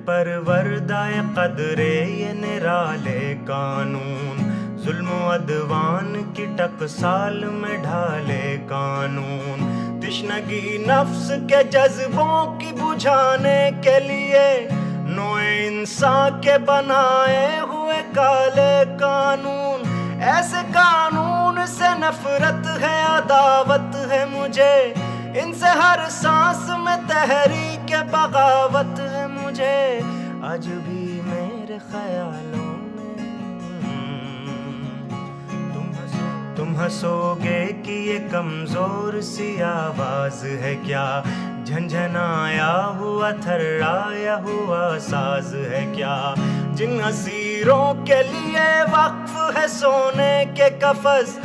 परवरदाए कदरे ये निराले कानून, जुल्म अदवान की टकसाल में ढाले कानून। तिश्नगी नफ्स के जज्बों की बुझाने के लिए नोए इंसान के बनाए हुए काले कानून। ऐसे कानून से नफरत है, अदावत है मुझे, इनसे हर सांस में तहरीक बगावत है मुझे। आज भी मेरे ख्यालों में तुम हंसोगे कि ये कमजोर सी आवाज है क्या, झंझनाया हुआ थर्राया हुआ साज है क्या। जिन असीरों के लिए वक्फ है सोने के कफस,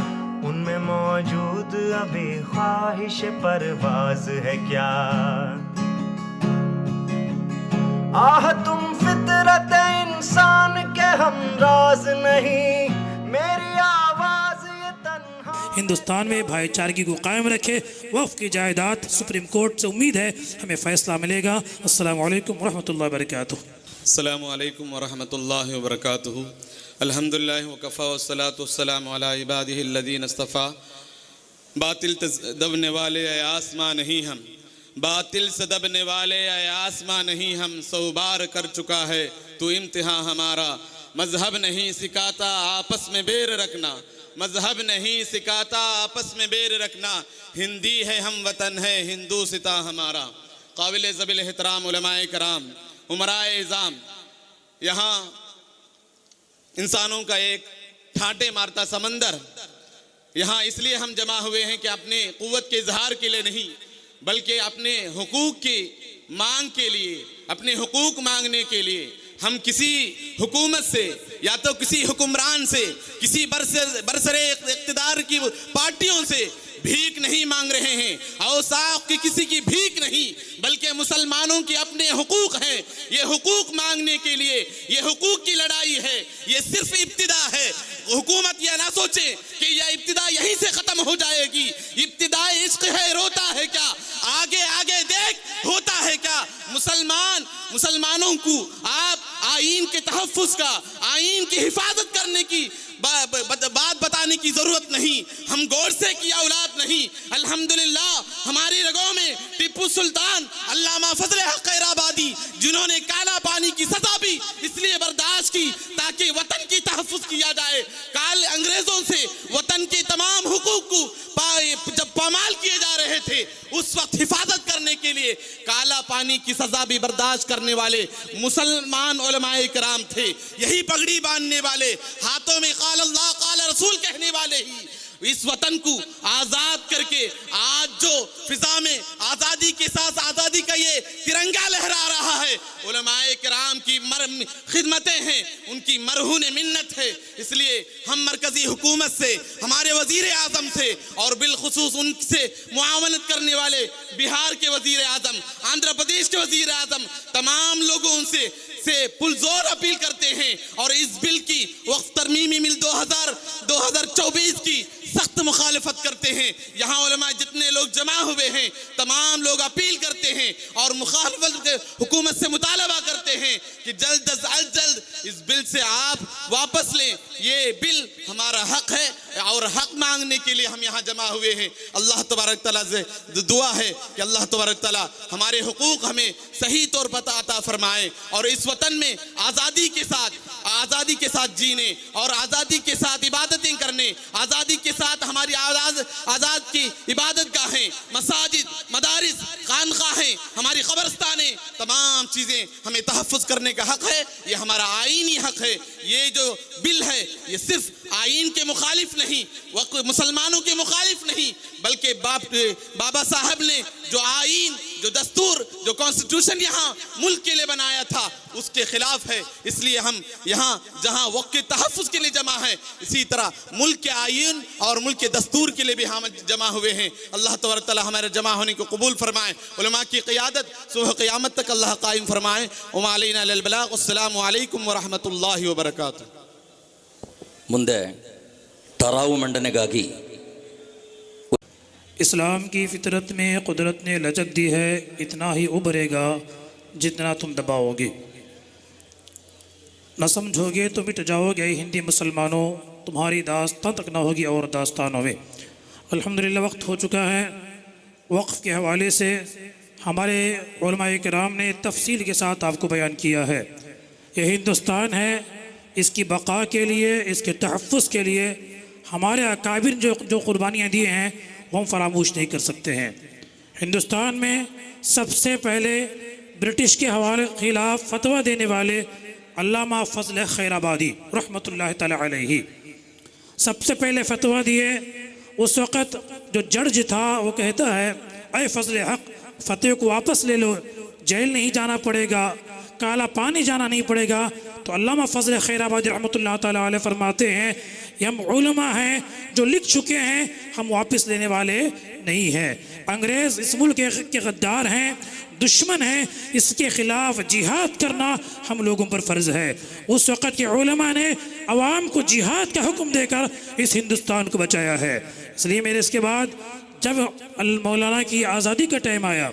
उनमें मौजूद अभी ख्वाहिश परवाज है क्या। आह तुम फितरत इंसान के हमराज नहीं, मेरी आवाज ये तन्हा। हिंदुस्तान में भाईचारगी को कायम रखे। वक्फ की जायदाद सुप्रीम कोर्ट से उम्मीद है हमें फैसला मिलेगा। अस्सलामु अलैकुम वरहमतुल्लाहि वबरकातुहू। अस्सलामु अलैकुम वरहमतुल्लाहि वबरकातुहू। अल्हम्दुलिल्लाह वकफ़ा वस्सलातु वस्सलामु अला इबादिहि अल्लज़ीना इस्तफ़ा। बातिल से दबने वाले ऐ आसमां नहीं हम, बातिल से दबने वाले ऐ आसमां नहीं हम, सौ बार कर चुका है तू इम्तिहान हमारा। मजहब नहीं सिखाता आपस में बेर रखना, मजहब नहीं सिखाता आपस में बेर रखना। हिंदी है हम वतन है हिंदू सिता हमारा। काबिल ज़बिल एहतराम उलमाए कराम, उमराए इज़ाम, यहाँ इंसानों का एक ठाटे मारता समंदर, यहाँ इसलिए हम जमा हुए हैं कि अपने क़ुव्वत के इजहार के लिए नहीं, बल्कि अपने हुकूक की मांग के लिए, अपने हुकूक मांगने के लिए। हम किसी हुकूमत से या तो किसी हुक्मरान से, किसी बरसरे इक़्तिदार की पार्टियों से भीख नहीं मांग रहे हैं, औसाफ की किसी की भीख नहीं, बल्कि मुसलमानों के अपने हुकूक हैं। ये हुकूक मांगने के लिए ये हुकूक की लड़ाई है। ये सिर्फ इब्तिदा है। हुकूमत यह ना सोचे कि यह इब्तिदा यहीं से खत्म हो जाएगी। इब्तिदा इश्क है, रोता है क्या, आगे आगे देख होता है क्या। मुसलमानों को आप आईन के तहफ़्फ़ुज़ का, आईन की हिफाजत करने की बात बताने की जरूरत नहीं। हम गोडसे की औलाद नहीं। अल्हम्दुलिल्लाह हमारी रगों में टिप्पू सुल्तान, अल्लामा फजले हक खैराबादी, जिन्होंने काला पानी की सजा भी इसलिए बर्दाश्त की ताकि वतन की तहफ़्फ़ुज़ किया जाए। काल अंग्रेजों से वतन के तमाम हुकूक को जब पामाल किए जा रहे थे, उस वक्त हिफाजत करने के लिए काला पानी की सजा भी बर्दाश्त करने वाले मुसलमान उलमाए किराम थे। यही पगड़ी बांधने वाले, हाथों में क़ाल अल्लाह क़ाल रसूल कहने वाले ही इस वतन को आज़ाद करके आज जो फिजा में आज़ादी के साथ आज़ादी का ये तिरंगा लहरा रहा है, उलमाए किराम की खिदमतें हैं, उनकी मरहून मिन्नत है। इसलिए हम मरकज़ी हुकूमत से, हमारे वज़ीर आज़म से और बिलखुसूस उनसे मुआवनत करने वाले बिहार के वज़ीर आज़म, आंध्र प्रदेश के वज़ीर आज़म, तमाम लोगों से पुरजोर अपील करते हैं और इस बिल की वक्फ तरमीमी बिल 2024 की सख्त मुखालफत करते हैं। यहाँ उलमा जितने लोग जमा हुए हैं, तमाम लोग अपील करते हैं और मुखालफत हुकूमत से मुतालबा करते हैं कि जल्द अज जल्द इस बिल से आप वापस लें। ये बिल हमारा हक है और हक मांगने के लिए हम यहाँ जमा हुए हैं। अल्लाह तबारक तआला से दुआ है कि अल्लाह तबारक तआला हमारे हुकूक हमें सही तौर पर अता फरमाए और इस वतन में आज़ादी के साथ जीने और आज़ादी के साथ इबादतें करने, आज़ादी के साथ हमारी आज़ाद की इबादत गाहें, मसाजिद, मदारिस, खानकाहें, हमारी कब्रस्तानें, तमाम चीज़ें हमें तहफ़्फ़ुज़ करने का हक़ है। ये हमारा आईनी हक़ है। ये जो बिल है ये सिर्फ आईन के मुखालिफ नहीं, मुसलमानों के मुखालिफ नहीं, बल्कि बाबा साहब ने जो आईन, जो दस्तूर, जो कॉन्स्टिट्यूशन यहाँ मुल्क के लिए बनाया था, उसके खिलाफ है। इसलिए हम यहाँ जहाँ वक्त के तहफ़्फ़ुज़ के लिए जमा है, इसी तरह मुल्क के आईन और मुल्क के दस्तूर के लिए भी हम जमा हुए हैं। अल्लाह तबारक तआला हमारे जमा होने को कबूल फरमाए। उलमा की क़ियादत सुबह क़यामत तक अल्लाह कायम फरमाए। वमा अलैना इल्लल बलाग। अस्सलामु अलैकुम वरहमतुल्लाहि वबरकातुहू। ಮುಂದೆ ತರಾವು ಮಂಡನೆಗಾಗಿ इस्लाम की फितरत में कुदरत ने लचक दी है, इतना ही उभरेगा जितना तुम दबाओगे। न समझोगे तो मिट जाओगे हिंदी मुसलमानों, तुम्हारी दास्तां तक न होगी और दास्तानों में। अल्हम्दुलिल्लाह वक्त हो चुका है। वक्फ़ के हवाले से हमारे उलमाए किराम ने तफसील के साथ आपको बयान किया है। ये हिंदुस्तान है, इसकी बका के लिए, इसके तहफ़्फ़ुज़ के लिए हमारे अकाबिर जो कुर्बानियाँ दिए हैं वो हम फरामोश नहीं कर सकते हैं। हिंदुस्तान में सबसे पहले ब्रिटिश के हवाले ख़िलाफ़ फतवा देने वाले अल्लामा फ़ज़ल खैराबादी रहमतुल्लाह तआला अलैहि सबसे पहले फतवा दिए। उस वक़्त जो जज था वो कहता है, अय फ़ज़ल हक़, फ़तवे को वापस ले लो, जेल नहीं जाना पड़ेगा, काला पानी जाना नहीं पड़ेगा। तो अल्लामा फ़ज़ल खैराबादी रहमतुल्लाह तआला अलैहि फरमाते हैं, ये हम उलमा हैं जो लिख चुके हैं, हम वापस लेने वाले नहीं हैं। अंग्रेज़ इस मुल्क के गद्दार हैं, दुश्मन हैं, इसके ख़िलाफ़ जिहाद करना हम लोगों पर फ़र्ज़ है। उस वक़्त के उलमा ने अवाम को जिहाद का हुक्म देकर इस हिंदुस्तान को बचाया है। इसलिए मेरे इसके बाद जब मौलाना की आज़ादी का टाइम आया,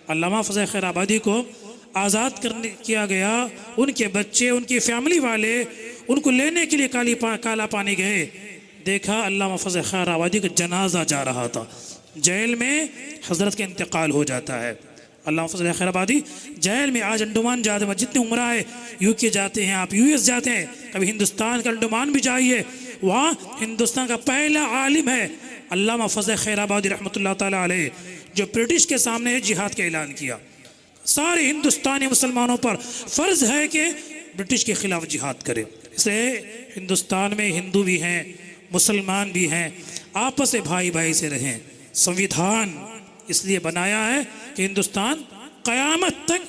अल्लामा फ़ज़ल खैराबादी को आज़ाद किया गया, उनके बच्चे, उनकी फैमिली वाले उनको लेने के लिए काला पानी गए। देखा अल्लामा फ़ज़ल खैराबादी का जनाजा जा रहा था, जेल में हज़रत का इंतकाल हो जाता है। अल्लामा फ़ज़ल खैराबादी जेल में, आज अंडमान जाते हैं, जितने उम्र है यूके जाते हैं, आप यूएस जाते हैं, कभी हिंदुस्तान का अंडमान भी जाइए, वहाँ हिंदुस्तान का पहला आलिम है अल्लामा फ़ज़ल खैराबादी रहमतुल्लाह तआला अलैहि, जो ब्रिटिश के सामने जिहाद का ऐलान किया। सारे हिंदुस्तानी मुसलमानों पर फ़र्ज़ है कि ब्रिटिश के ख़िलाफ़ जिहाद करें। इसलिए हिंदुस्तान में हिंदू भी हैं, मुसलमान भी हैं, आपस में भाई भाई से रहें। संविधान इसलिए बनाया है कि हिंदुस्तान क़यामत तक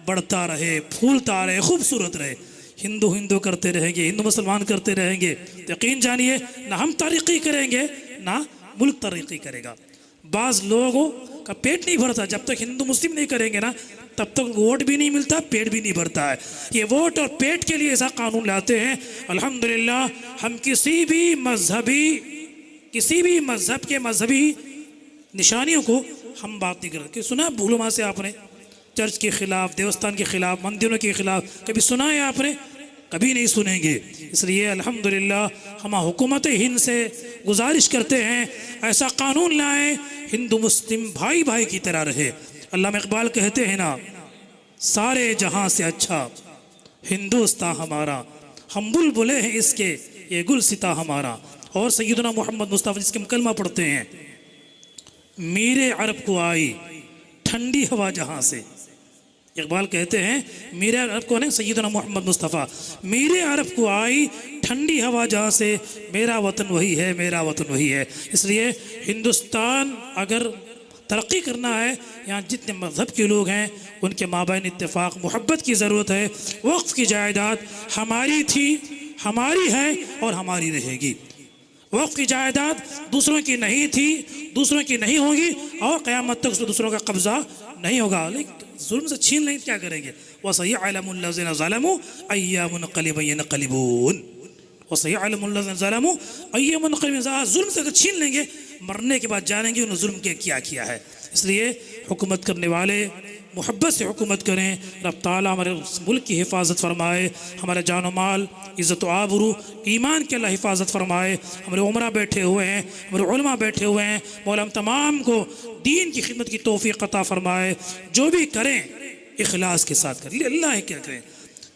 बढ़ता रहे, फूलता रहे, खूबसूरत रहे। हिंदू हिंदू करते रहेंगे, हिंदू मुसलमान करते रहेंगे, यकीन जानिए ना हम तरक्की करेंगे ना मुल्क तरक्की करेगा। बाज़ लोगों का पेट नहीं भरता, जब तक हिंदू मुस्लिम नहीं करेंगे ना तब तक वोट भी नहीं मिलता, पेट भी नहीं भरता है। ये वोट और पेट के लिए ऐसा कानून लाते हैं। अल्हम्दुलिल्लाह हम किसी भी मज़हब के मजहबी निशानियों को हम बात नहीं करते। सुना भूलुमा से आपने चर्च के ख़िलाफ़, देवस्थान के ख़िलाफ़, मंदिरों के ख़िलाफ़ कभी सुना है आपने? कभी नहीं सुनेंगे। इसलिए अल्हम्दुलिल्लाह हम हुकूमत हिंद से गुजारिश करते हैं ऐसा कानून लाएं हिंदू मुस्लिम भाई भाई की तरह रहे। अल्लामा इकबाल कहते हैं ना, सारे जहां से अच्छा हिंदुस्तान हमारा, हम बुलबुले हैं इसके ये गुलसिता हमारा। और सैयदना मोहम्मद मुस्तफ़ा जिसके हम कलमा पढ़ते हैं, मीरे अरब को आई ठंडी हवा जहां से। इकबाल कहते हैं मीरे अरब को नहीं, सैयदना मोहम्मद मुस्तफ़ा, मीरे अरब को आई ठंडी हवा जहाँ से, मेरा वतन वही है, मेरा वतन वही है। इसलिए हिंदुस्तान अगर तरक्की करना है, यहाँ जितने मज़हब के लोग हैं उनके माबैन इत्तेफाक मोहब्बत की ज़रूरत है। वक्फ़ की जायदाद हमारी थी, हमारी है और हमारी रहेगी। वक्फ़ की जायदाद दूसरों की नहीं थी, दूसरों की नहीं होगी और क़यामत तक उसमें दूसरों का कब्ज़ा नहीं होगा। लेकिन जुल्म से छीन लेंगे क्या करेंगे? वसयअलमुल्लज़ीना ज़लमू अय्यामुनक़लिबून यनक़लिबून, वसयअलमुल्लज़ीना ज़लमू अय्यामुनक़लिबून। जुल्म से अगर छीन लेंगे, मरने के बाद जानेंगे उन्होंने जुल्म के क्या किया है। इसलिए हुकूमत करने वाले मोहब्बत से हुकूमत करें। रब ताला हमारे मुल्क की हिफाजत फरमाए, हमारे जान माल, इज़्ज़त व आबरू, ईमान के अल्लाह हिफाजत फरमाए। हमारे उमरा बैठे हुए हैं, हमारे उलमा बैठे हुए हैं, मौला हम तमाम को दीन की खिदमत की तौफीक अता फरमाए। जो भी करें इखलास के साथ करें, अल्लाह है क्या करें,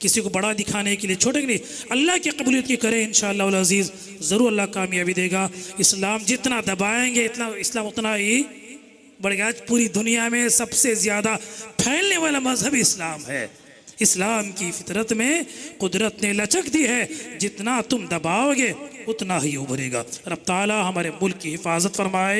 किसी को बड़ा दिखाने के लिए, छोटे के लिए, अल्लाह की कबूलियत की करें। इंशाअल्लाह उल अज़ीज़ ज़रूर अल्लाह कामयाबी देगा। इस्लाम जितना दबाएंगे इतना इस्लाम उतना ही बढ़ेगा। आज पूरी दुनिया में सबसे ज़्यादा फैलने वाला मजहब इस्लाम है। इस्लाम की फितरत में कुदरत ने लचक दी है, जितना तुम दबाओगे उतना ही उभरेगा। रब ताला हमारे मुल्क की हिफाजत फरमाए।